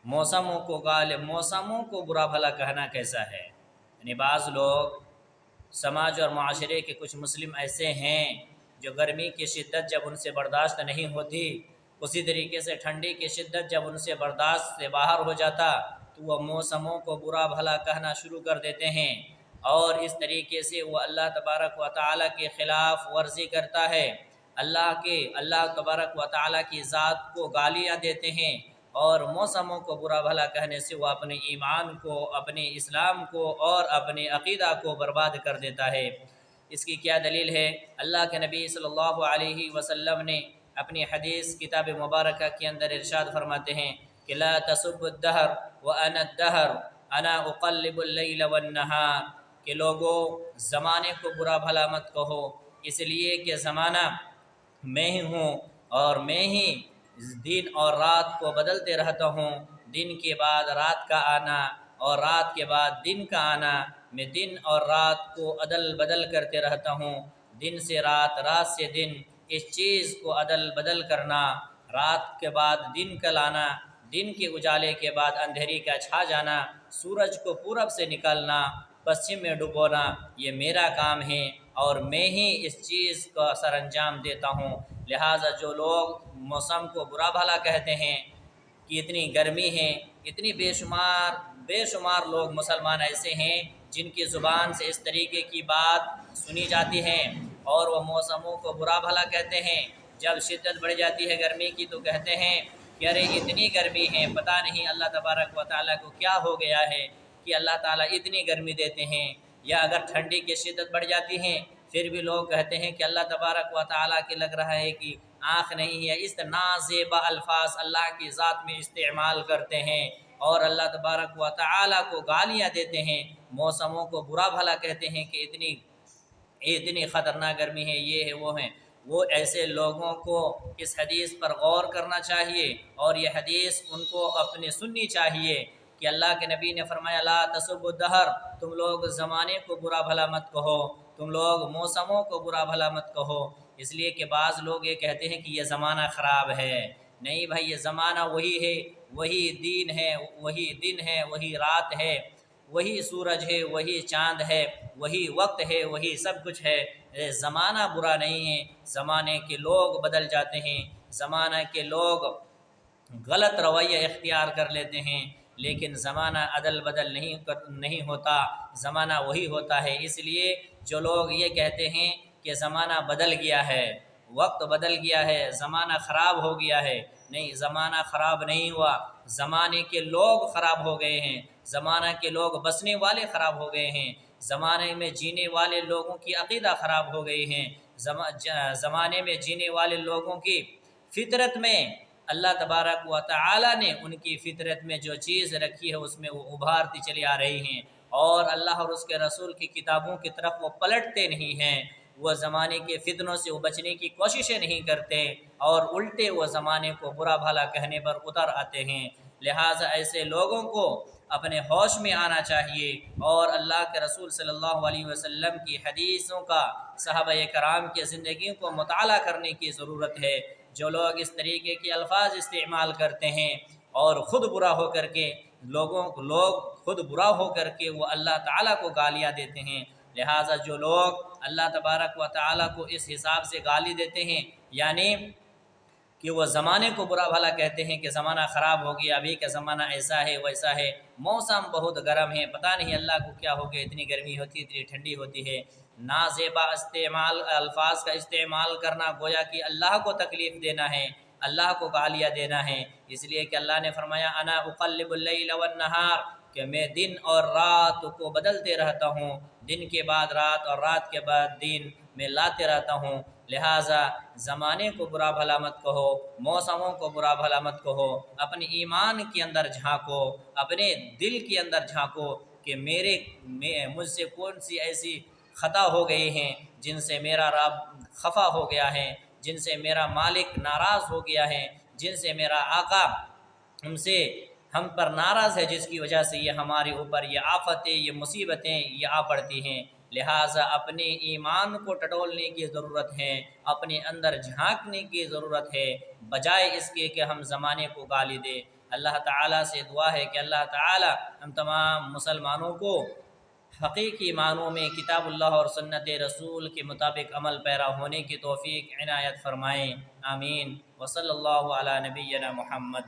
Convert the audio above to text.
موسموں کو برا بھلا کہنا کیسا ہے؟ یعنی بعض لوگ سماج اور معاشرے کے کچھ مسلم ایسے ہیں جو گرمی کی شدت جب ان سے برداشت نہیں ہوتی، اسی طریقے سے ٹھنڈی کی شدت جب ان سے برداشت سے باہر ہو جاتا تو وہ موسموں کو برا بھلا کہنا شروع کر دیتے ہیں، اور اس طریقے سے وہ اللہ تبارک و تعالیٰ کے خلاف ورزی کرتا ہے، اللہ تبارک و تعالیٰ کی ذات کو گالیاں دیتے ہیں، اور موسموں کو برا بھلا کہنے سے وہ اپنے ایمان کو، اپنے اسلام کو اور اپنے عقیدہ کو برباد کر دیتا ہے۔ اس کی کیا دلیل ہے؟ اللہ کے نبی صلی اللہ علیہ وسلم نے اپنی حدیث کتاب مبارکہ کے اندر ارشاد فرماتے ہیں کہ لا تسب الدہر وانا الدہر انا اقلب اللیل والنہار، کہ لوگوں زمانے کو برا بھلا مت کہو، اس لیے کہ زمانہ میں ہی ہوں اور میں ہی دن اور رات کو بدلتے رہتا ہوں، دن کے بعد رات کا آنا اور رات کے بعد دن کا آنا، میں دن اور رات کو عدل بدل کرتے رہتا ہوں، دن سے رات، رات سے دن، اس چیز کو عدل بدل کرنا، رات کے بعد دن کا لانا، دن کے اجالے کے بعد اندھیری کا چھا جانا، سورج کو پورب سے نکالنا، پشچم میں ڈبونا، یہ میرا کام ہے اور میں ہی اس چیز کا سر انجام دیتا ہوں۔ لہٰذا جو لوگ موسم کو برا بھلا کہتے ہیں کہ اتنی گرمی ہے، اتنی بے شمار لوگ مسلمان ایسے ہیں جن کی زبان سے اس طریقے کی بات سنی جاتی ہے اور وہ موسموں کو برا بھلا کہتے ہیں۔ جب شدت بڑھ جاتی ہے گرمی کی تو کہتے ہیں کہ ارے اتنی گرمی ہے، پتہ نہیں اللہ تبارک و تعالیٰ کو کیا ہو گیا ہے کہ اللہ تعالیٰ اتنی گرمی دیتے ہیں۔ یا اگر ٹھنڈی کی شدت بڑھ جاتی ہے پھر بھی لوگ کہتے ہیں کہ اللہ تبارک و تعالیٰ کے لگ رہا ہے کہ آنکھ نہیں ہے، اس نازیبا الفاظ اللہ کی ذات میں استعمال کرتے ہیں اور اللہ تبارک و تعالیٰ کو گالیاں دیتے ہیں، موسموں کو برا بھلا کہتے ہیں کہ اتنی خطرناک گرمی ہے، یہ ہے وہ ہے۔ وہ ایسے لوگوں کو اس حدیث پر غور کرنا چاہیے اور یہ حدیث ان کو اپنے سننی چاہیے کہ اللہ کے نبی نے فرمایا لا تسبوا الدہر، تم لوگ زمانے کو برا بھلا مت کہو، تم لوگ موسموں کو برا بھلا مت کہو، اس لیے کہ بعض لوگ یہ کہتے ہیں کہ یہ زمانہ خراب ہے۔ نہیں بھائی، یہ زمانہ وہی ہے، وہی دین ہے، وہی رات ہے، وہی سورج ہے، وہی چاند ہے، وہی وقت ہے، وہی سب کچھ ہے۔ زمانہ برا نہیں ہے، زمانے کے لوگ بدل جاتے ہیں، زمانہ کے لوگ غلط رویہ اختیار کر لیتے ہیں، لیکن زمانہ عدل بدل نہیں ہوتا، زمانہ وہی ہوتا ہے۔ اس لیے جو لوگ یہ کہتے ہیں کہ زمانہ بدل گیا ہے، وقت بدل گیا ہے، زمانہ خراب ہو گیا ہے، نہیں، زمانہ خراب نہیں ہوا، زمانے کے لوگ خراب ہو گئے ہیں، زمانہ کے لوگ بسنے والے خراب ہو گئے ہیں، زمانے میں جینے والے لوگوں کی عقیدہ خراب ہو گئی ہیں، زمانے میں جینے والے لوگوں کی فطرت میں اللہ تبارک و تعالی نے ان کی فطرت میں جو چیز رکھی ہے اس میں وہ ابھارتی چلی آ رہی ہیں، اور اللہ اور اس کے رسول کی کتابوں کی طرف وہ پلٹتے نہیں ہیں، وہ زمانے کے فتنوں سے وہ بچنے کی کوششیں نہیں کرتے اور الٹے وہ زمانے کو برا بھلا کہنے پر اتر آتے ہیں۔ لہٰذا ایسے لوگوں کو اپنے ہوش میں آنا چاہیے اور اللہ کے رسول صلی اللہ علیہ وسلم کی حدیثوں کا، صحابہ کرام کی زندگیوں کو مطالعہ کرنے کی ضرورت ہے۔ جو لوگ اس طریقے کے الفاظ استعمال کرتے ہیں اور خود برا ہو کر کے لوگ خود برا ہو کر کے وہ اللہ تعالیٰ کو گالیاں دیتے ہیں، لہٰذا جو لوگ اللہ تبارک و تعالیٰ کو اس حساب سے گالی دیتے ہیں، یعنی کہ وہ زمانے کو برا بھلا کہتے ہیں کہ زمانہ خراب ہو گیا، ابھی کا زمانہ ایسا ہے ویسا ہے، موسم بہت گرم ہے، پتہ نہیں اللہ کو کیا ہو گیا، اتنی گرمی ہوتی ہے، اتنی ٹھنڈی ہوتی ہے، نازیبا الفاظ کا استعمال کرنا گویا کہ اللہ کو تکلیف دینا ہے، اللہ کو گالیاں دینا ہے، اس لیے کہ اللہ نے فرمایا انا اقلب اللیل والنہار، کہ میں دن اور رات کو بدلتے رہتا ہوں، دن کے بعد رات اور رات کے بعد دن میں لاتے رہتا ہوں، لہٰذا زمانے کو برا بھلا مت کہو، موسموں کو برا بھلا مت کہو، اپنے ایمان کے اندر جھانکو، اپنے دل کے اندر جھانکو کہ مجھ سے کون سی ایسی خطا ہو گئی ہیں جن سے میرا رب خفا ہو گیا ہے، جن سے میرا مالک ناراض ہو گیا ہے، جن سے میرا آقا ہم پر ناراض ہے، جس کی وجہ سے یہ ہمارے اوپر یہ آفتیں، یہ مصیبتیں یہ آ پڑتی ہیں۔ لہٰذا اپنے ایمان کو ٹٹولنے کی ضرورت ہے، اپنے اندر جھانکنے کی ضرورت ہے، بجائے اس کے کہ ہم زمانے کو گالی دیں۔ اللہ تعالیٰ سے دعا ہے کہ اللہ تعالیٰ ہم تمام مسلمانوں کو حقیقی معنوں میں کتاب اللہ اور سنت رسول کے مطابق عمل پیرا ہونے کی توفیق عنایت فرمائیں، آمین۔ وصلی اللہ علی نبینا محمد۔